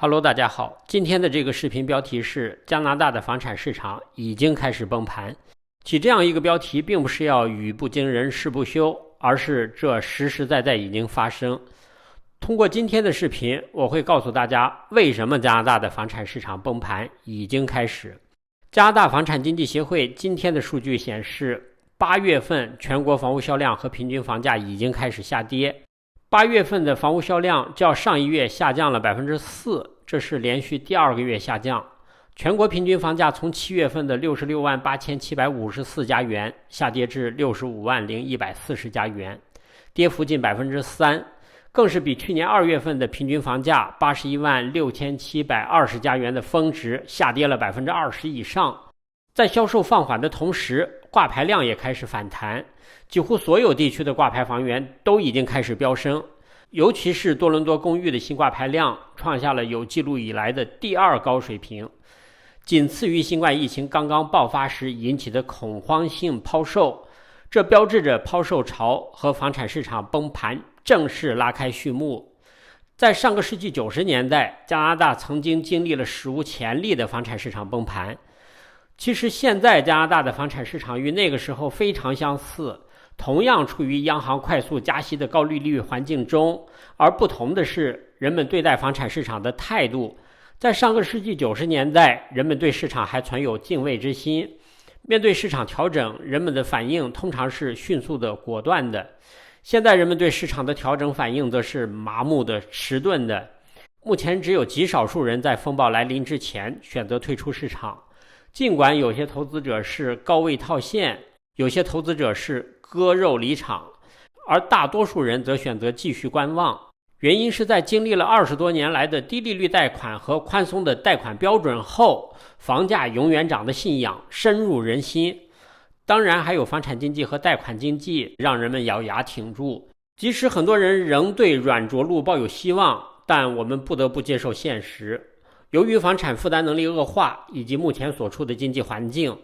Hello， 大家好，今天的这个视频标题是加拿大的房产市场已经开始崩盘。起这样一个标题并不是要语不惊人誓不休，而是这实实在在已经发生。通过今天的视频，我会告诉大家为什么加拿大的房产市场崩盘已经开始。加拿大房产经济协会今天的数据显示，8月份全国房屋销量和平均房价已经开始下跌。8月份的房屋销量较上一月下降了 4%， 这是连续第2个月下降。全国平均房价从7月份的668754加元下跌至650140加元，跌幅近 3%， 更是比去年2月份的平均房价816720加元的峰值下跌了 20% 以上。在销售放缓的同时，挂牌量也开始反弹，几乎所有地区的挂牌房源都已经开始飙升，尤其是多伦多公寓的新挂牌量创下了有记录以来的第2高水平，仅次于新冠疫情刚刚爆发时引起的恐慌性抛售。这标志着抛售潮和房产市场崩盘正式拉开序幕。在上个世纪90年代，加拿大曾经经历了史无前例的房产市场崩盘。其实现在加拿大的房产市场与那个时候非常相似，同样处于央行快速加息的高利率环境中，而不同的是人们对待房产市场的态度。在上个世纪90年代，人们对市场还存有敬畏之心，面对市场调整，人们的反应通常是迅速的、果断的。现在人们对市场的调整反应则是麻木的、迟钝的。目前只有极少数人在风暴来临之前选择退出市场。尽管有些投资者是高位套现，有些投资者是割肉离场，而大多数人则选择继续观望。原因是在经历了20多年来的低利率贷款和宽松的贷款标准后，房价永远涨的信仰深入人心。当然还有房产经济和贷款经济让人们咬牙挺住。即使很多人仍对软着陆抱有希望，但我们不得不接受现实。由于房产负担能力恶化以及目前所处的经济环境，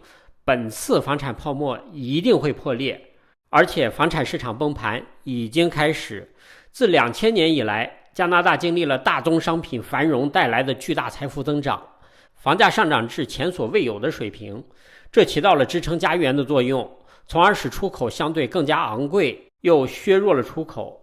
本次房产泡沫一定会破裂，而且房产市场崩盘已经开始。自2000年以来，加拿大经历了大宗商品繁荣带来的巨大财富增长，房价上涨至前所未有的水平，这起到了支撑家园的作用，从而使出口相对更加昂贵，又削弱了出口。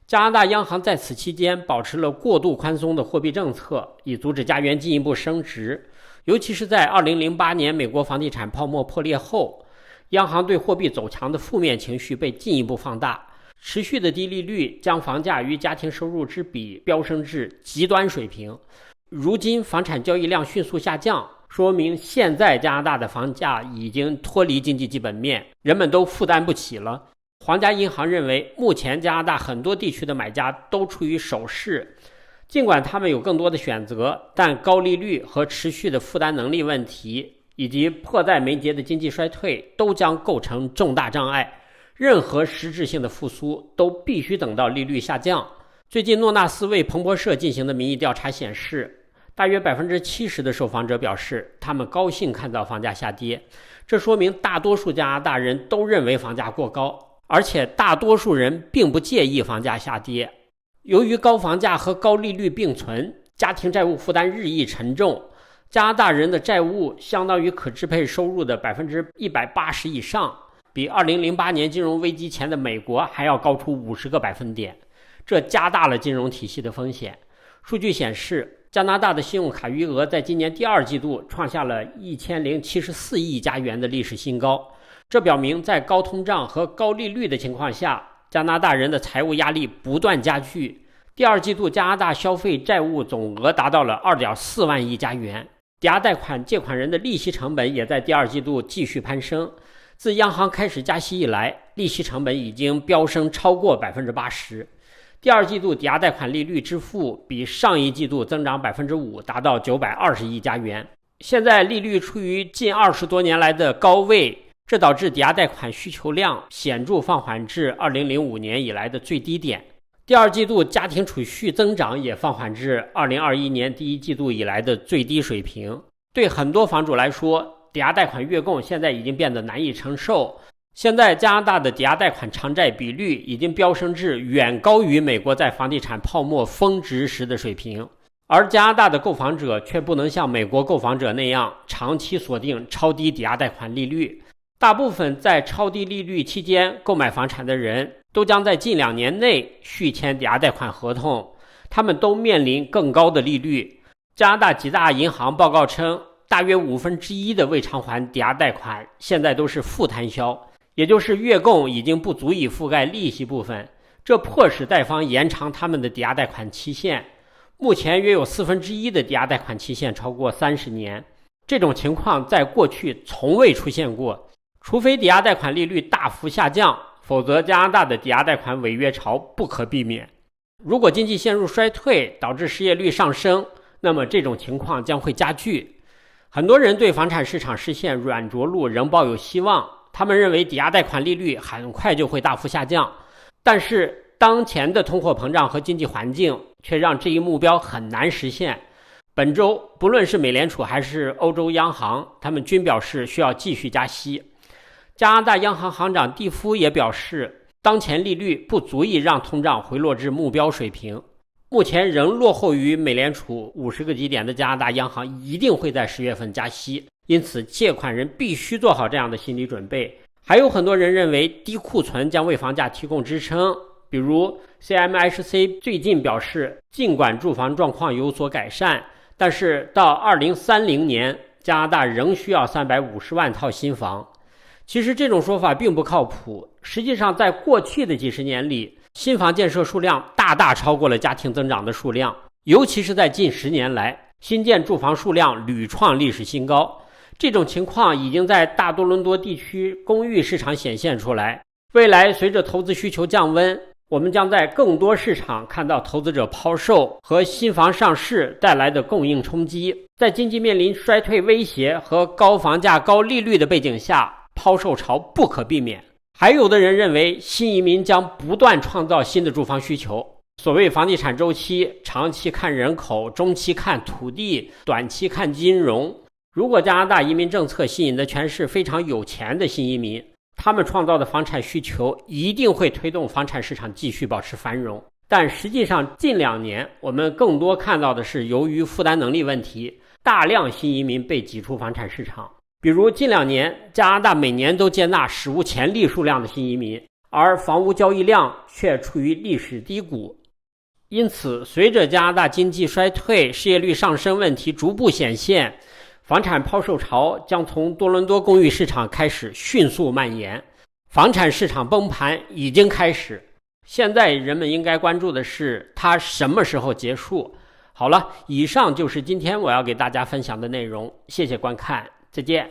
加拿大央行在此期间保持了过度宽松的货币政策，以阻止加元进一步升值。尤其是在2008年美国房地产泡沫破裂后，央行对货币走强的负面情绪被进一步放大。持续的低利率将房价与家庭收入之比飙升至极端水平。如今房产交易量迅速下降，说明现在加拿大的房价已经脱离经济基本面，人们都负担不起了。皇家银行认为，目前加拿大很多地区的买家都处于守势，尽管他们有更多的选择，但高利率和持续的负担能力问题，以及迫在眉睫的经济衰退都将构成重大障碍。任何实质性的复苏都必须等到利率下降。最近诺纳斯为彭博社进行的民意调查显示，大约 70% 的受访者表示他们高兴看到房价下跌，这说明大多数加拿大人都认为房价过高，而且大多数人并不介意房价下跌。由于高房价和高利率并存，家庭债务负担日益沉重，加拿大人的债务相当于可支配收入的 180% 以上，比2008年金融危机前的美国还要高出50个百分点，这加大了金融体系的风险。数据显示，加拿大的信用卡余额在今年第2季度创下了1074亿加元的历史新高，这表明在高通胀和高利率的情况下，加拿大人的财务压力不断加剧。第2季度加拿大消费债务总额达到了 2.4 万亿加元，抵押贷款借款人的利息成本也在第2季度继续攀升。自央行开始加息以来，利息成本已经飙升超过 80%。 第2季度抵押贷款利率支付比上一季度增长 5%， 达到920亿加元。现在利率处于近20多年来的高位，这导致抵押贷款需求量显著放缓至2005年以来的最低点。第2季度家庭储蓄增长也放缓至2021年第1季度以来的最低水平。对很多房主来说，抵押贷款月供现在已经变得难以承受。现在加拿大的抵押贷款偿债比率已经飙升至远高于美国在房地产泡沫峰值时的水平。而加拿大的购房者却不能像美国购房者那样长期锁定超低抵押贷款利率。大部分在超低利率期间购买房产的人都将在近2年内续签抵押贷款合同，他们都面临更高的利率。加拿大几大银行报告称，大约1/5的未偿还抵押贷款现在都是负摊销，也就是月供已经不足以覆盖利息部分，这迫使贷方延长他们的抵押贷款期限。目前约有1/4的抵押贷款期限超过30年，这种情况在过去从未出现过。除非抵押贷款利率大幅下降，否则加拿大的抵押贷款违约潮不可避免。如果经济陷入衰退，导致失业率上升，那么这种情况将会加剧。很多人对房产市场实现软着陆仍抱有希望，他们认为抵押贷款利率很快就会大幅下降。但是当前的通货膨胀和经济环境却让这一目标很难实现。本周不论是美联储还是欧洲央行，他们均表示需要继续加息。加拿大央行行长蒂夫也表示，当前利率不足以让通胀回落至目标水平。目前仍落后于美联储50个基点的加拿大央行一定会在10月份加息，因此借款人必须做好这样的心理准备。还有很多人认为低库存将为房价提供支撑，比如 CMHC 最近表示，尽管住房状况有所改善，但是到2030年，加拿大仍需要350万套新房。其实这种说法并不靠谱，实际上在过去的几十年里，新房建设数量大大超过了家庭增长的数量，尤其是在近10年来，新建住房数量屡创历史新高。这种情况已经在大多伦多地区公寓市场显现出来。未来随着投资需求降温，我们将在更多市场看到投资者抛售和新房上市带来的供应冲击。在经济面临衰退威胁和高房价、高利率的背景下，抛售潮不可避免。还有的人认为新移民将不断创造新的住房需求。所谓房地产周期，长期看人口，中期看土地，短期看金融。如果加拿大移民政策吸引的全是非常有钱的新移民，他们创造的房产需求一定会推动房产市场继续保持繁荣。但实际上近2年我们更多看到的是由于负担能力问题，大量新移民被挤出房产市场。比如近2年，加拿大每年都接纳史无前例数量的新移民，而房屋交易量却处于历史低谷。因此，随着加拿大经济衰退、失业率上升问题逐步显现，房产抛售潮将从多伦多公寓市场开始迅速蔓延，房产市场崩盘已经开始。现在人们应该关注的是它什么时候结束。好了，以上就是今天我要给大家分享的内容，谢谢观看，再见。